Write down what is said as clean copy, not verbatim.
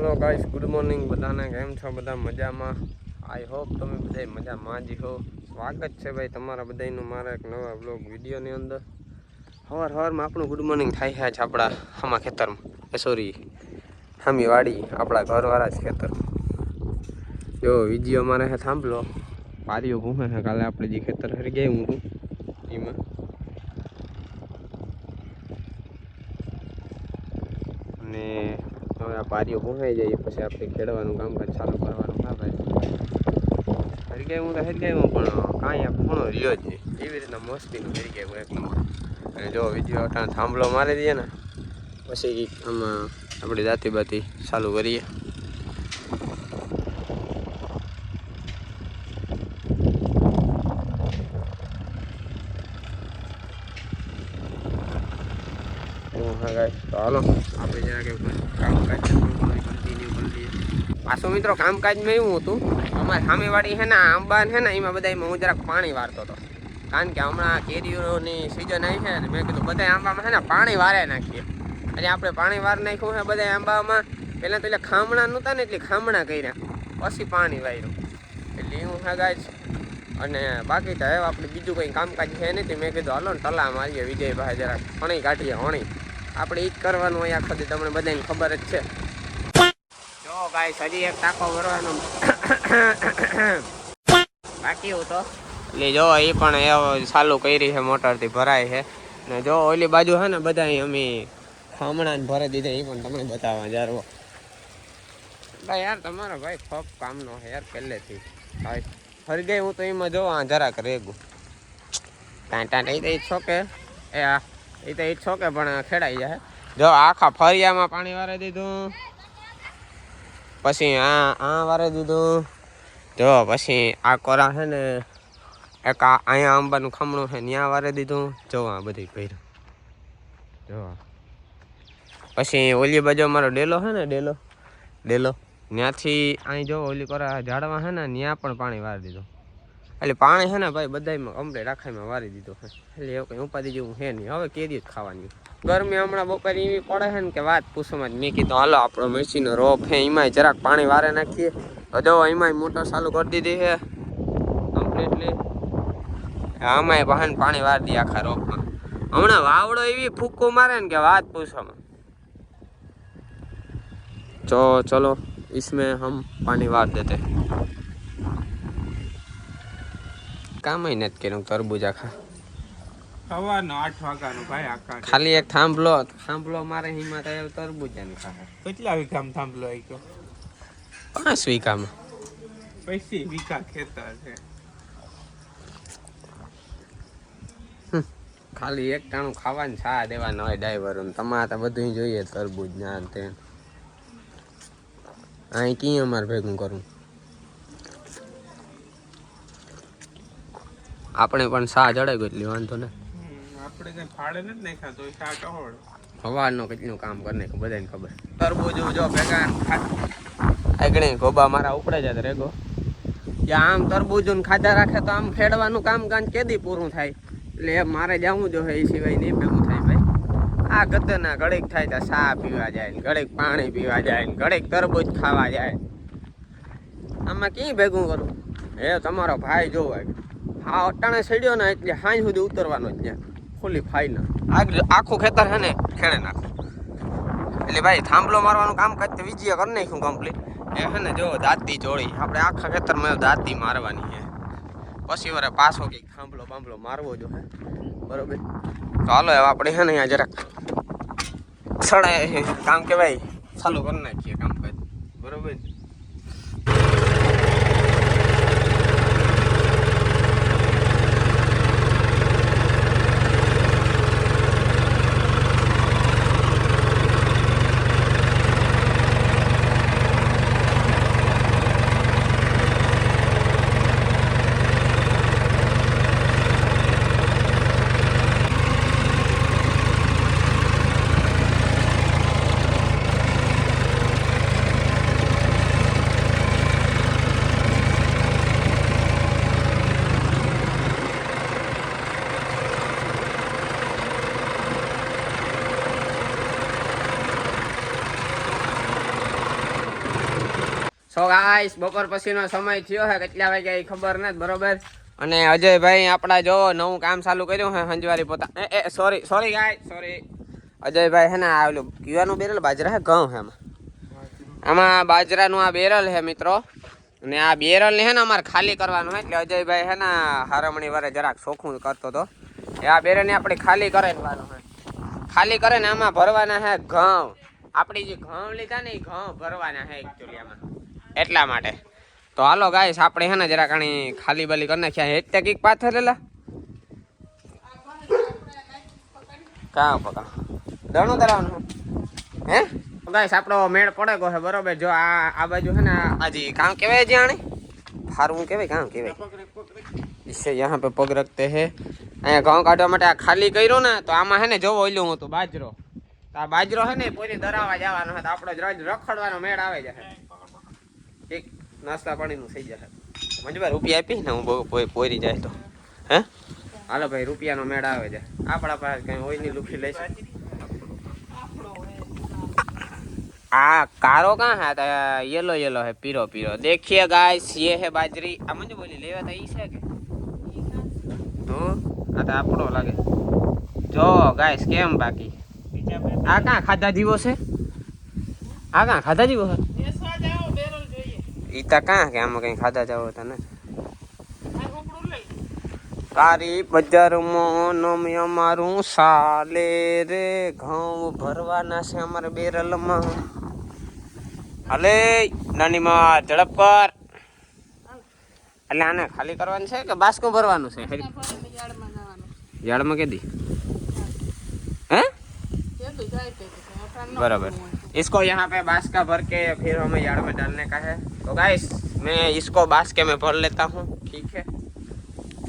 Hello guys, good morning બધાને. કેમ છો બધા? મજામાં? આઈ હોપ તમે બધા મજામાં જ હો. સ્વાગત છે ભાઈ તમારા બધાનું મારા એક નવા બ્લોગ વિડીયોની અંદર. સવારમાં આપણું ગુડ મોર્નિંગ થાય છે આપણા હામા ખેતરમાં, સોરી હામી વાડી, આપણા ઘરવાળા જ ખેતર. જો વિડીયો મારે હે સાંભળો, પારીઓ ભૂમે છે. કાલે આપણે જે ખેતર હરી ગયા હું એમાં અને હવે આ પારીઓ ભૂંસાઈ જાય પછી આપણે ખેડવાનું કામકાજ ચાલુ કરવાનું. હા ભાઈ, હરી ગયા હું તો હરી ગયા પણ કાંઈ આ ખૂણો રહ્યો જ નહીં. એવી રીતના મસ્તીનું હરી ગયા એક નંબર. અને જો વિડીયો અટાણ થાંભલો મારી દઈએ ને પછી આમાં આપણી દાંતી બાતી ચાલુ કરીએ. હા ગાઈસ, તો હાલો આપણે જરાક કામકાજ કન્ટિન્યુ કરી લઈએ. પાછું મિત્રો કામકાજમાં એવું હતું, અમારી સામેવાળી છે ને આંબા છે ને એમાં બધામાં હું જરાક પાણી વારતો હતો. કારણ કે હમણાં કેરીઓની સિઝન આવી છે ને મેં કીધું બધા આંબામાં છે ને પાણી વારે નાખીએ. એટલે આપણે પાણી વાર નાખ્યું છે બધા આંબામાં. પહેલાં તો એટલે ખામણા નહોતા ને એટલે ખામણા કર્યા, પછી પાણી વાર્યું. એટલે એવું છે ગાઈસ. અને બાકી તો હવે આપણે બીજું કંઈ કામકાજ છે નથી. મેં કીધું હાલો ને તલા મારીએ વિજયભાઈ જરાક હણી કાઢીએ. હણી આપણે ઈ જ કરવાનું હોય આખો દી, તમને બધાને ખબર જ છે. જો ગાઈસ, હજી એક ટાંકો ભરવાનો બાકી હતો. એટલે જો એ પણ એ ચાલુ કરી છે, મોટરથી ભરાય છે. ને જો ઓલી બાજુ છે ને બધા અમે ખામણા ને ભરી દીધા, એ પણ તમને બતાવવા જારવો. યાર તમારો ભાઈ ફક કામનો છે યાર પહેલેથી. ભાઈ ફરી ગઈ હું તો એમાં જો જરાક રેગું ટાંટા એ તો ઈચ્છો કે એ તો ઈચ્છો કે પણ ખેડાઈ જાય. જો આખા ફરિયામાં પાણી વારે દીધું, પછી આ વારે દીધું. જો પછી આ કોરા છે ને એક અહીંયા આંબાનું ખમણું છે ત્યાં વારે દીધું. જો આ બધી કર્યું. જો પછી ઓલી બાજુ અમારો ડેલો છે ને ડેલો ત્યાંથી અહીં જો ઓલી કોરા ઝાડવા છે ને ત્યાં પણ પાણી વારી દીધું. એટલે પાણી છે ને ભાઈ બધામાં કમ્પ્લીટ આખામાં વારી દીધું છે. એટલે એવું કંઈ ઉપાધિ જેવું છે નહીં. હવે કેરી જ ખાવાની. ગરમી હમણાં બપોરે એવી પડે છે ને કે વાત પૂછવામાં જ. મેં કીધું હાલો આપણો મેસીનો રોપ છે એમાંય જરાક પાણી વારે નાખીએ. તો જો એમાંય મોટર ચાલુ કરી દીધી છે કમ્પ્લીટલી. આમાંય વાહન પાણી વારી દઈએ આખા રોપમાં. હમણાં વાવડો એવી ફૂક્કો મારે ને કે વાત પૂછવામાં. તો ચલો इसमें हम पानी वार देते. કામ નથી કર્યું તરબૂજ આખા. સવારનો 8 વાગ્યાનો ભાઈ આખા. ખાલી એક થાંભલો મારે હિંમત આવે તરબૂજ ને ખાય. કેટલા વીઘામાં થાંભલો આવી ગયો? 5 વીઘામાં. 25 વીઘા ખેતર છે. ખાલી એક ટાણું ખાવાનું છા દેવાના હોય ડ્રાઈવર. તમારે તો બધું જોઈએ તરબૂજ ના તે. અહીં કી અમારે ભેગું કરવું. આપણે પણ સા જડે ગયો એટલે વાંધો ને. આપણે કઈ ફાળે નથી નાખ્યા તો શા ટહોળ. સવારનો કેટલું કામ કરી નાખ્યું બધાને ખબર. તરબૂજ જો ભેગા આગળ ગોબા મારા ઉપડે જાય રેગો. ત્યાં આમ તરબૂજ ખાધા રાખે તો આમ ખેડવાનું કામ કેદી પૂરું થાય. એટલે મારે જવું જો એ સિવાય નહીં ભેગું થાય ભાઈ. આ ગદ્દના ઘડીક થાય તો ચા પીવા જાય ને ઘડીક પાણી પીવા જાય ને ઘડીક તરબૂજ ખાવા જાય. આમાં ક્યાં ભેગું કરું? એ તમારો ભાઈ જોવાય હા અટાણે સડ્યો ને એટલે સાંજ સુધી ઉતરવાનો જ ત્યાં ફૂલી ફાઈને આખું ખેતર છે ને ખેડે નાખું. એટલે ભાઈ થાંભલો મારવાનું કામ કરતા વિજય કરી નાખ્યું કમ્પ્લીટ. એ છે ને જો દાંતી જોડી આપણે આખા ખેતરમાં દાંતી મારવાની છે. પછી વરે પાછો કંઈક થાંભલો મારવો જો હે બરોબર. તો હાલો હવે આપણે છે ને અહીંયા જરાક સડાય કામ કે ભાઈ ચાલુ કરી નાખીએ કામકાજ બરોબર. સો ગાઈસ બપોર પછીનો સમય થયો છે, કેટલા વાગ્યા એ ખબર નથી, બરોબર. અને અજયભાઈ આપણા જો નવું કામ ચાલુ કર્યું છે હંજવારી પોતા સોરી ગાય સોરી અજયભાઈ હે ને આવેલું કીવાનું બેરલ બાજરા હે ઘઉં છે આમાં બાજરાનું આ બેરલ છે મિત્રો. અને આ બેરલ ને હે ને અમારે ખાલી કરવાનું હોય એટલે અજયભાઈ હે ને હારમણી વારે જરાક ચોખ્ખું કરતો હતો. એ આ બેરલ ને આપણે ખાલી કરાવવાનું હોય, ખાલી કરે ને આમાં ભરવાના હે ઘઉં. આપણી જે ઘઉં લીધા ને એ ઘઉં ભરવાના હે એકચ્યુઅલી આમાં, એટલા માટે. તો હાલો ગાઈસ આપણે હે ને જરા ઘણી ખાલી બાલી કરી નાખ્યા. હેત કઈક પાથરેલા કાં પકા દણું તરાવવાનું હે ગાઈસ આપણો મેળ પડે ગયો છે, બરોબર. જો આ બાજુ છે ને આજી કામ કેવાય છે આને ફારવું કેવાય કામ કેવાય इससे यहाँ पे पग रखते हैं. અહીંયા ઘઉં કાઢવા માટે આ ખાલી કર્યું ને તો આમાં હે ને જોવો ઓલ્યું હું તો બાજરો, તો આ બાજરો હે ને પોતે દરાવા જવાનો હોય તો આપણો રોજ રખડવાનો મેળ આવે જાય. ઠીક નાસ્તા પાણીનું થઈ જશે. મંજુભાઈ રૂપિયા આપી ને હું બહુ પોરી જાય તો હે હાલો ભાઈ રૂપિયાનો મેળ આવે છે. આપણા પાસે કઈ હોય નહીં લુખી લઈશ. આ कारो कहाँ है था येलो येलो है पीरो पीरो. देखिए गाइस ये है बाजरी. आ मुझे बोली लेवा था ई है के तो आ तो आपड़ो लागे जो गाइस केम बाकी आ कहाँ खाधा जीवो से आ कहाँ खाधा जीवो है बेसवा जाओ बेरल જોઈએ ઈ તા કहाँ કે આમાં કઈ ખાધા જાવ હતા ને આ રોકડું લઈ તારી બજારમાં નોમ અમારું સાલે રે ઘઉં ભરવાના છે અમારે બેરલમાં. હાલે નાની માં ઝડપ કર. એટલે આને ખાલી કરવાનું છે કે બાસ્કો ભરવાનું છે? યાર્ડમાં કેદી હે बराबर. इसको यहाँ पे बास्का भर के फिर हमें यार्ड में डालने का है. तो गाइस मैं इसको बास्के में भर लेता हूँ, ठीक है.